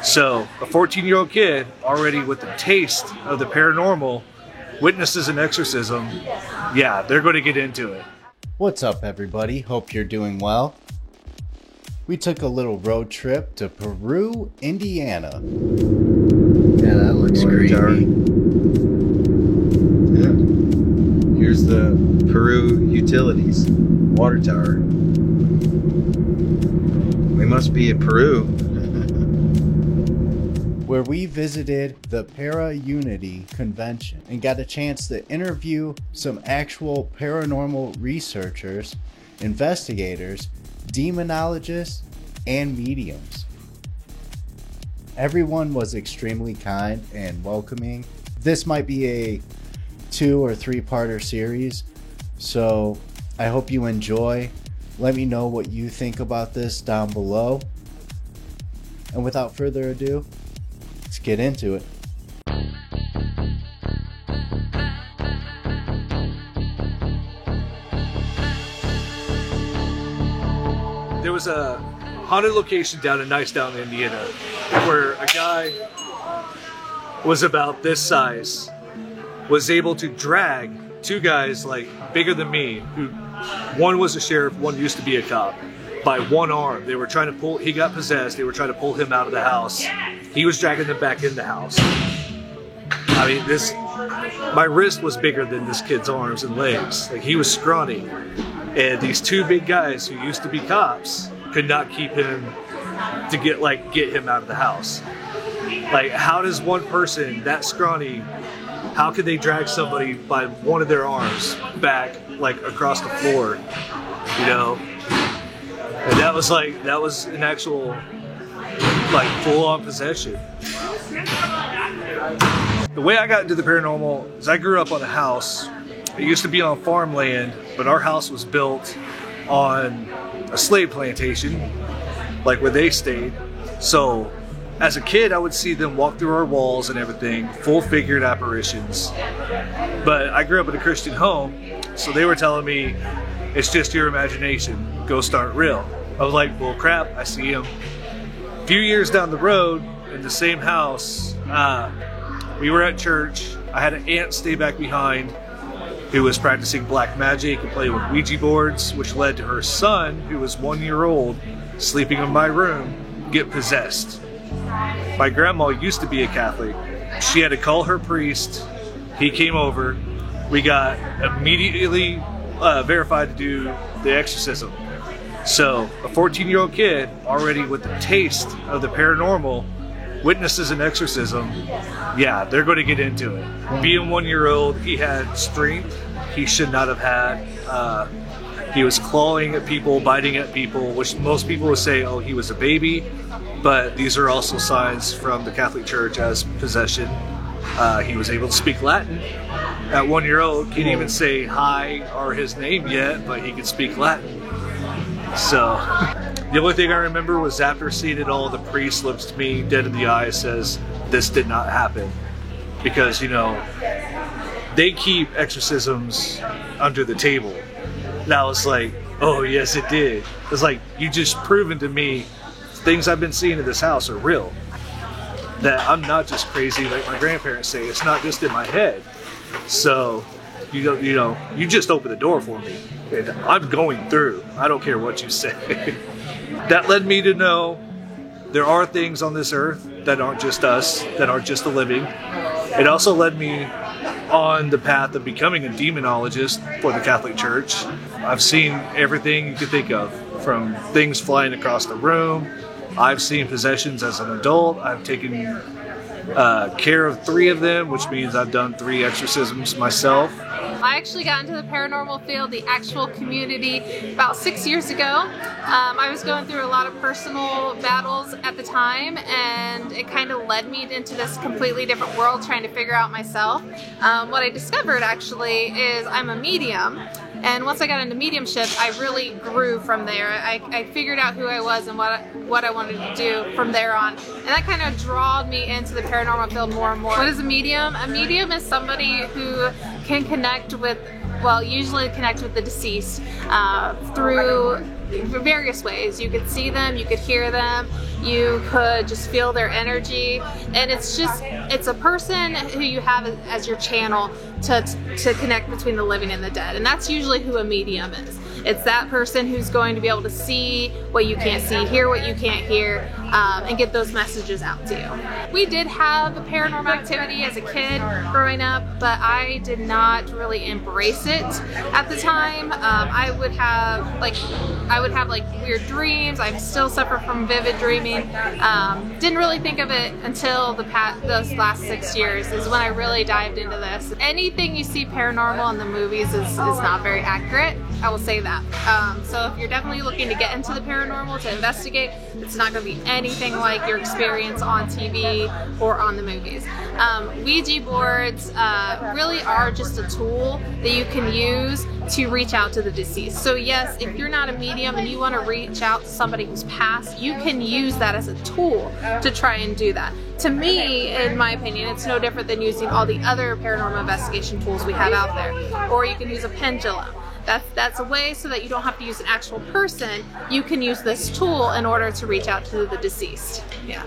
So a 14-year-old kid already with the taste of the paranormal witnesses an exorcism. Yeah, they're going to get into it. What's up, everybody? Hope you're doing well. We took a little road trip to Peru, Indiana. Yeah, that looks creepy. Yeah. Here's the Peru Utilities water tower. We must be in Peru. Where we visited the Para Unity convention and got a chance to interview some actual paranormal researchers, investigators, demonologists, and mediums. Everyone was extremely kind and welcoming. This might be a 2 or 3-parter series, so I hope you enjoy. Let me know what you think about this down below. And without further ado, let's get into it. There was a haunted location down in Nicetown, Indiana, where a guy was about this size, was able to drag 2 guys like bigger than me, who one was a sheriff, one used to be a cop, by one arm. They were trying to pull, he got possessed, they were trying to pull him out of the house. He was dragging them back in the house. I mean, my wrist was bigger than this kid's arms and legs. Like, he was scrawny. And these 2 big guys who used to be cops could not keep him to get him out of the house. Like, how does one person that scrawny, how could they drag somebody by one of their arms back, like, across the floor, you know? And that was an actual, like, full-on possession. The way I got into the paranormal is I grew up on a house. It used to be on farmland, but our house was built on a slave plantation, like where they stayed. So as a kid, I would see them walk through our walls and everything, full-figured apparitions. But I grew up in a Christian home, so they were telling me, it's just your imagination, ghosts aren't real. I was like, well, crap, I see them. A few years down the road, in the same house, we were at church. I had an aunt stay back behind who was practicing black magic and playing with Ouija boards, which led to her son, who was 1 year old, sleeping in my room, get possessed. My grandma used to be a Catholic. She had to call her priest. He came over. We got immediately verified to do the exorcism. So a 14-year-old kid already with the taste of the paranormal witnesses an exorcism. Yeah, they're going to get into it. Being 1 year old, he had strength he should not have had. He was clawing at people, biting at people, which most people would say, oh, he was a baby. But these are also signs from the Catholic Church as possession. He was able to speak Latin. At 1 year old, can't even say hi or his name yet, but he could speak Latin. So the only thing I remember was after seeing it all, the priest looks at me dead in the eye and says, this did not happen. Because, you know, they keep exorcisms under the table. And I was like, oh yes it did. It's like, you just proven to me things I've been seeing in this house are real. That I'm not just crazy like my grandparents say. It's not just in my head. So, you know, you just open the door for me. And I'm going through. I don't care what you say. That led me to know there are things on this earth that aren't just us, that aren't just the living. It also led me on the path of becoming a demonologist for the Catholic Church. I've seen everything you could think of, from things flying across the room. I've seen possessions as an adult. I've taken care of 3 of them, which means I've done 3 exorcisms myself. I actually got into the paranormal field, the actual community, about 6 years ago. I was going through a lot of personal battles at the time, and it kind of led me into this completely different world, trying to figure out myself. What I discovered actually is I'm a medium. And once I got into mediumship, I really grew from there. I figured out who I was and what I wanted to do from there on. And that kind of drawed me into the paranormal field more and more. What is a medium? A medium is somebody who can connect with well, usually connect with the deceased through various ways. You could see them, you could hear them, you could just feel their energy, and it's a person who you have as your channel to connect between the living and the dead, and that's usually who a medium is. It's that person who's going to be able to see what you can't see, hear what you can't hear, and get those messages out to you. We did have paranormal activity as a kid growing up, but I did not really embrace it at the time. I would have like weird dreams. I still suffer from vivid dreaming. Didn't really think of it until those last 6 years is when I really dived into this. Anything you see paranormal in the movies is not very accurate. I will say that. So if you're definitely looking to get into the paranormal, to investigate, it's not going to be anything like your experience on TV or on the movies. Ouija boards really are just a tool that you can use to reach out to the deceased. So yes, if you're not a medium and you want to reach out to somebody who's passed, you can use that as a tool to try and do that. To me, in my opinion, it's no different than using all the other paranormal investigation tools we have out there. Or you can use a pendulum. That's a way so that you don't have to use an actual person. You can use this tool in order to reach out to the deceased. Yeah.